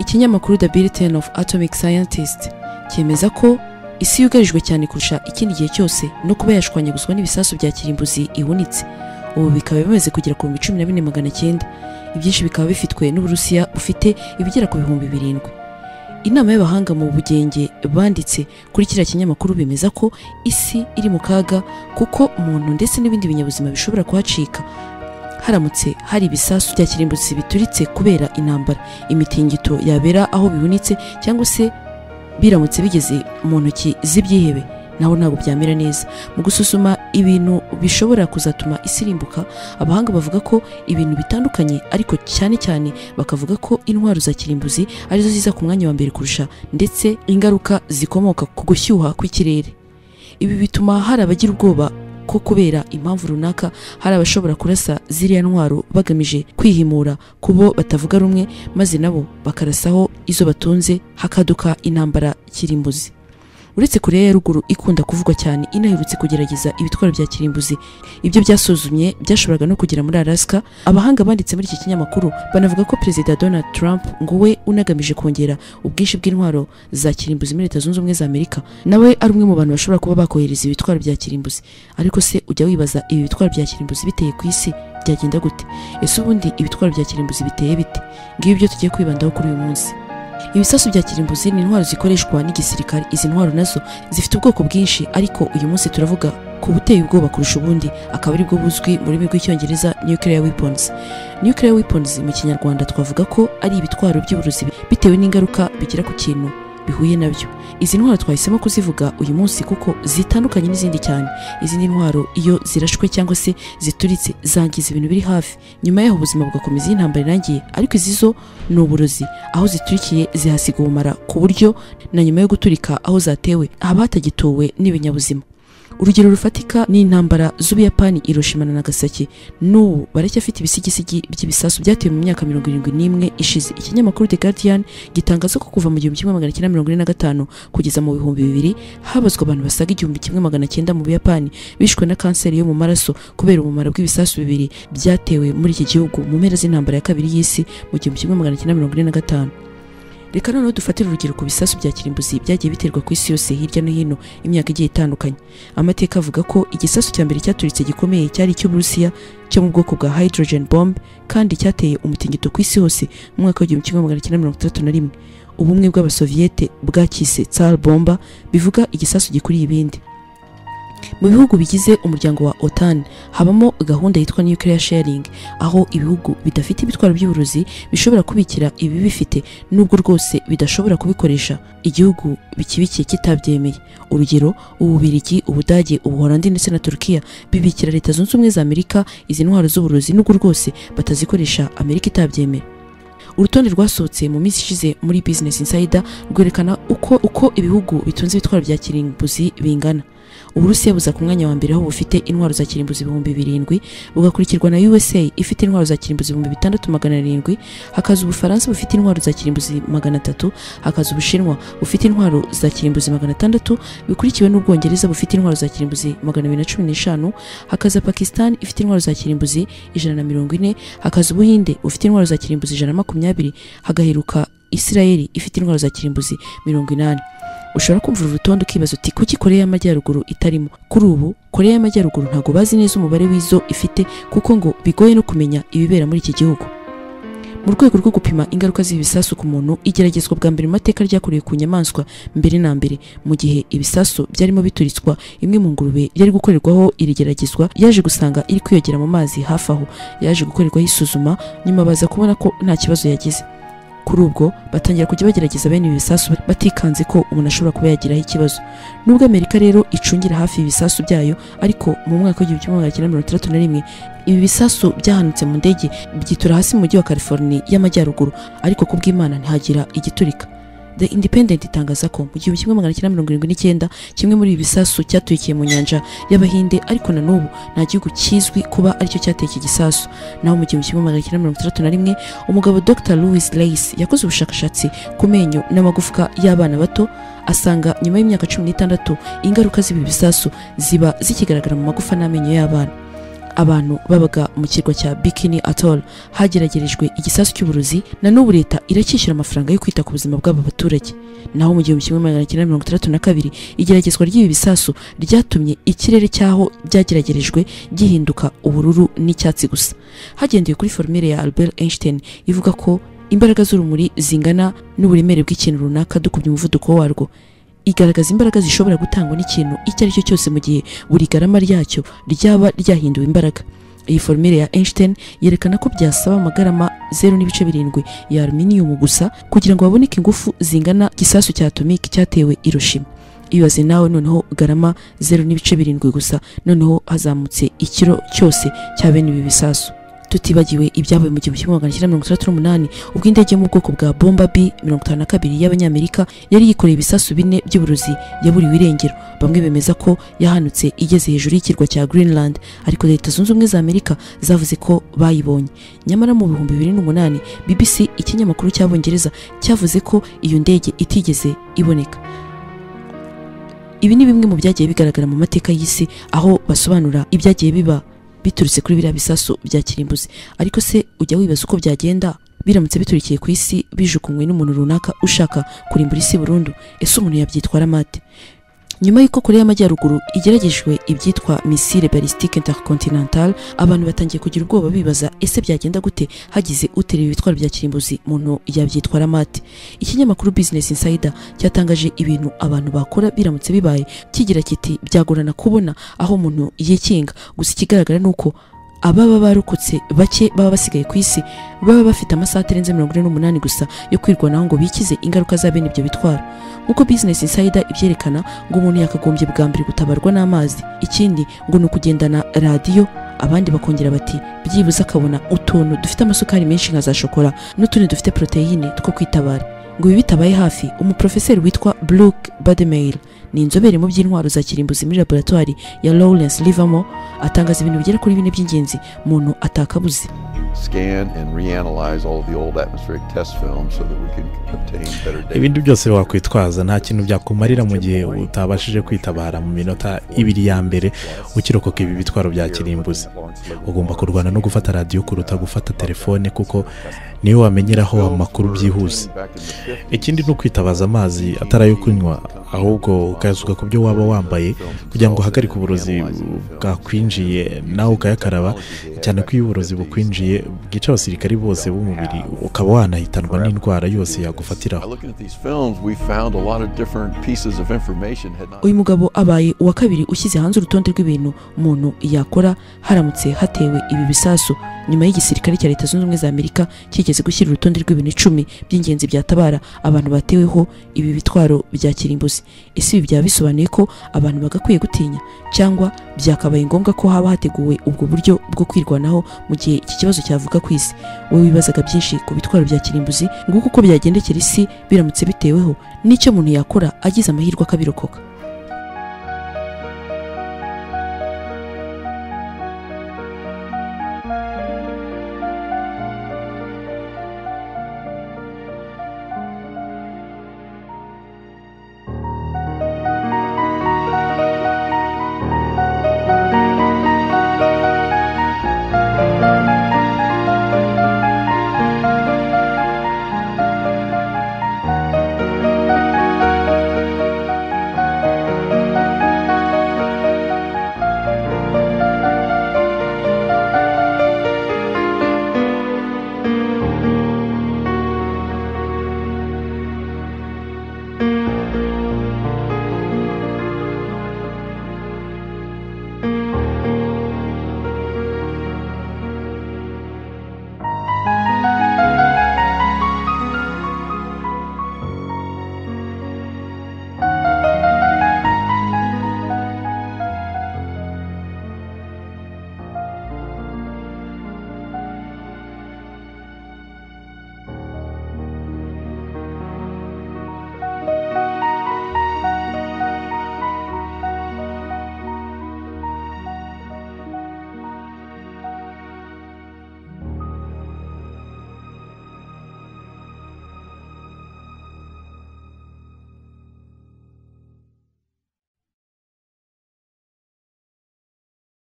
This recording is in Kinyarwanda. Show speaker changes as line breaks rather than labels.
Ikinyamakuru The Bulletin of Atomic Scientists cyemeza ko isi yugarijwe cyane kurusha ikindi gihe cyose no kuba yashwanyaguzwa n'ibisasu bya kirimbuzi ihunitse. Ubu bikaba bimaze kugera ku 14,900. Ibyinshi bikaba bifitwe n'Uburusiya bufite ibigera ku 7,000. Inama y'abahanga mu bugenge banditse kuri kiriya kinyamakuru bemeza ko isi iri mu kaga kuko umuntu ndetse n'ibindi binyabuzima bishobora kuhacika haramutse hari ibisasu bya kirimbuzi bituritse kubera intambara, imitingito yabera aho bihunitse cyangwa se biramutse bigeze mu ntoki z'ibyihebe, naho ntabwo byamera neza. Mu gusuzuma ibintu bishobora kuzatuma isi irimbuka, abahanga bavuga ko ibintu bitandukanye, ariko cyane cyane bakavuga ko intwaro za kirimbuzi arizo ziza ku mwanya wa mbere kurusha, ndetse ingaruka zikomoka ku gushyuha kw'ikirere. Ibi bituma hari abagira ubwoba ko kubera impamvu runaka hari abashobora kurasa ziriya ntwaro bagamije kwihimura kubo batavuga rumwe, maze nabo bakarasaho izo batunze hakaduka intambara kirimbuzi. Uretse Korea ya ruguru ikunda kuvugwa cyane inaherutse kugerageza ibitwaro bya kirimbuzi, ibyo byasuzumye byashoboraga no kugera muri Alaska. Abahanga banditse muri iki kinyamakuru banavuga ko Perezida Donald Trump ngo we unagamije kongera ubwinshi bw'intwaro za kirimbuzi muri Leta Zunze Ubumwe za Amerika, nawe ari umwe mu bantu bashobora kuba bakohereza ibitwaro bya kirimbuzi. Ariko se ujya wibaza, ibi bitwaro bya kirimbuzi biteye ku isi byagenda gute? Ese ubundi ibitwaro bya kirimbuzi biteye bite? Ngibi byo tugiye kwibandaho kuri uyu munsi. Ibisasu bya kirimbuzi ni intwaro zikoreshwa n'igisirikare. Izi ntwaro nazo zifite ubwoko bwinshi, ariko uyu munsi turavuga ku buteye ubwoba kurusha ubundi, akaba ari bwo buzwi mu rurimi rw'icyongereza nuclear weapons. Nuclear weapons mu kinyarwanda twavuga ko ari ibitwaro by'uburozi bitewe n'ingaruka bigira ku kintu bihuye nabyo. Izi ntwaro twahisemo kuzivuga uyu munsi kuko zitandukanye n'izindi cyane. Izindi ntwaro iyo zirashwe cyangwa se zituritse zangiza ibintu biri hafi, nyuma yaho ubuzima bugakomeza intambara irangiye. Ariko izi zo ni uburozi, aho ziturikiye zihasiga ubumara ku buryo na nyuma yo guturika aho zatewe haba hatagituwe n'ibinyabuzima. Urugero rufatika ni intambara z'Ubuyapani, Hiroshima na Nagasaki. N'ubu baracyafite ibisigisigi by'ibisasu byatewe mu myaka 71 ishize. Ikinyamakuru The Guardian gitangaza ko kuva mu 1945 kugeza mu 2000 habazwa abantu basaga 1900 mu Buyapani bishwe na kanseri yo mu maraso kubera ubumara bw'ibisasu bibiri byatewe muri iki gihugu mu mpera z'intambara ya kabiri y'isi mu 1945. Reka noneho dufatire urugero ku bisasu bya kirimbuzi byagiye biterwa ku isi yose hirya no hino imyaka igiye itandukanye. Amateka avuga ko igisasu cya mbere cyaturitse gikomeye cyari cy'Uburusiya cyo mu bwoko bwa hydrogen bomb, kandi cyateye umutingito ku isi hose mu mwaka wa 1931. Ubumwe bw'Abasoviyete bwakise Tsar bomba, bivuga igisasu gikuriye ibindi. Mu bihugu bigize umuryango wa OTAN habamo gahunda yitwa nuclear sharing, aho ibihugu bidafite ibitwaro by'uburozi bishobora kubikira ibi bifite, nubwo rwose bidashobora kubikoresha igihugu bikibikiye kitabyemeye. Urugero, Ububiligi, Ubudage, Ubuholandi ndetse na Turkiya bibikira Leta Zunze Ubumwe za Amerika izi ntwaro z'uburozi, nubwo rwose batazikoresha Amerika itabyemeye. Urutonde rwasohotse mu minsi ishize muri Business Insider rwerekana uko ibihugu bitunze ibitwaro bya kirimbuzi bingana. Uburusiya buza ku mwanya wa mbere aho bufite intwaro za kirimbuzi 7,000, bugakurikirwa na USA ifite intwaro za kirimbuzi 6,700, hakaza Ubufaransa bufite intwaro za kirimbuzi 300, hakaza Ubushinwa bufite intwaro za kirimbuzi 600, bikurikiwe n'Ubwongereza bufite intwaro za kirimbuzi 215, hakaza Pakistan ifite intwaro za kirimbuzi 140, hakaza Ubuhinde bufite intwaro za kirimbuzi 120, hagaheruka Israeli ifite intwaro za kirimbuzi 80. Ushobora kumva urutonde ukibaza uti kuki Korea y'Amajyaruguru itarimo? Kuri ubu Korea y'Amajyaruguru ntago bazi neza umubare w'izo ifite, kuko ngo bigoye no kumenya ibibera muri iki gihugu. Mu rwego rwo gupima ingaruka z'ibisasu ku muntu, igeragezwa bwa mbere mu mateka ryakorewe ku nyamaswa mbere na mbere. Mu gihe ibisasu byarimo bituritswa, imwe mu ngurube yari gukorerwaho iri geragezwa yaje gusanga iri kwiyogera mu mazi hafi aho, yaje gukorerwaho isuzuma, nyuma baza kubona ko nta kibazo yagize. Kuri ubwo batangira kujya bagerageza bene ibisasu batikanze ko umuntu ashobora kuba yagiraho ikibazo. Nubwo Amerika rero icungira hafi ibisasu byayo, ariko mu mwaka wa 1961 ibi bisasu byahanutse mu ndege byitura hasi mu mujyi wa California y'Amajyaruguru, ariko kubw'Imana ntihagira igiturika. The Independent itangaza ko mu 1979 kimwe muri ibi bisasu cyaturikiye mu nyanja y'Abahinde, ariko na n'ubu nta gihugu kizwi kuba aricyo cyateye iki gisasu. Naho mu 1961 umugabo Dr. Louis Leys yakoze ubushakashatsi ku menyo n'amagufwa y'abana bato, asanga nyuma y'imyaka 16 ingaruka z'ibi bisasu ziba zikigaragara mu magufa n'amenyo y'abana. abantu babaga mu kirwa cya Bikini Atoll hageragerejwe igisasu cy'uburozi, na n'ubu leta iracyishyura amafaranga yo kwita ku buzima bw'aba baturage. Naho mu 1962 igeragezwa ry'ibi bisasu ryatumye ikirere cyaho byageragerejwe gihinduka ubururu n'icyatsi gusa. Hagendewe kuri formule ya Albert Einstein ivuga ko imbaraga z'urumuri zingana n'uburemere bw'ikintu runaka dukubye umuvuduko warwo, igaragaza imbaraga zishobora gutangwa n'ikintu icyo ari cyo cyose mu gihe buri garama ryacyo ryaba ryahinduwe imbaraga. Iyi formule ya Einstein yerekana ko byasaba amagarama 0.7 ya aluminium gusa kugira ngo baboneke ingufu zingana gisasu cya atomic cyatewe Hiroshima. Ibaze nawe noneho garama 0.7 gusa, noneho hazamutse ikiro cyose cya bene ibi bisasu. Tutibagiwe ibyabaye mu 1938 ubwo indege mu bwoko bwa Bomba B-52 y'Abanyamerika yari yikoreye ibisasu bine by'uburozi yaburiwe irengero. Bamwe bemeza ko yahanutse igeze hejuru y'ikirwa cya Greenland, ariko Leta Zunze Ubumwe za Amerika zavuze ko bayibonye. Nyamara mu 2008 BBC ikinyamakuru cy'Abongereza cyavuze ko iyo ndege itigeze iboneka. Ibi ni bimwe mu byagiye bigaragara mu mateka y'isi aho basobanura ibyagiye biba biturutse kuri biriya bisasu bya kirimbuzi. Ariko se ujya wibaza uko byagenda biramutse biturikiye ku isi bijukunywe n'umuntu runaka ushaka kurimbura isi burundu? Ese umuntu yabyitwara mate? Nyuma y'uko Korea y'Amajyaruguru igeragejwe ibyitwa missile ballistique intercontinental, abantu batangiye kugira ubwoba bibaza ese byagenda gute hagize utera ibitwaro bya kirimbuzi, umuntu yabyitwara mate? Ikinyamakuru Business Insider cyatangaje ibintu abantu bakora biramutse bibaye, kigira kiti byagorana kubona aho umuntu yikinga, gusa ikigaragara nuko ababa barokotse bake baba basigaye ku isi baba bafite amasaha arenze 48 gusa yo kwirwanaho ngo bikize ingaruka za bene ibyo bitwaro. Nkuko Business Insider ibyerekana, ngo umuntu yakagombye bwa mbere gutabarwa n'amazi, ikindi ngo nukugendana radio, abandi bakongera bati byibuze akabona utuntu dufite amasukari menshi nka za shokora n'utundi dufite proteine two kwitabara. Ngo ibi bitabaye hafi, umuprofeseri witwa Brooke Bademail ni inzobere mu by'intwaro za kirimbuzi muri laboratoire ya Lawrence Livermore, atangaza ibintu bigera kuri bine by'ingenzi umuntu atakabuze.
Ibindi byose wakwitwaza nta kintu byakumarira mu gihe utabashije kwitabara mu minota 2 ya mbere ukirokoka ibi bitwaro bya kirimbuzi. Ugomba kurwana no gufata radio kuruta gufata telefone, kuko niyo wamenyeraho amakuru byihuse. Ikindi no kwitabaza amazi atarayo kunywa, ahubwo ukayazuka ku byo waba wambaye kugira ngo hagarike uburozi bwakwinjiye, nawe ukayakaraba, cyane ko iyo uburozi bukwinjiye bwica abasirikari bose b'umubiri ukaba wanahitanwa n'indwara yose yagufatiraho.
Uyu mugabo abaye uwa kabiri ushyize hanze urutonde rw'ibintu umuntu yakora haramutse hatewe ibi bisasu, nyuma y'igisirikare cya Leta Zunze Ubumwe za Amerika kigeze gushyira urutonde rw'ibintu 10 by'ingenzi byatabara abantu bateweho ibi bitwaro bya kirimbuzi. Ese ibi byaba bisobanuye ko abantu bagakwiye gutinya, cyangwa byakabaye ngombwa ko haba hateguwe ubwo buryo bwo kwirwanaho mu gihe iki kibazo cyavuka ku isi? Wowe wibazaga byinshi ku bitwaro bya kirimbuzi, nguko uko byagendekera isi biramutse biteweho, n'icyo umuntu yakora agize amahirwe akabirokoka.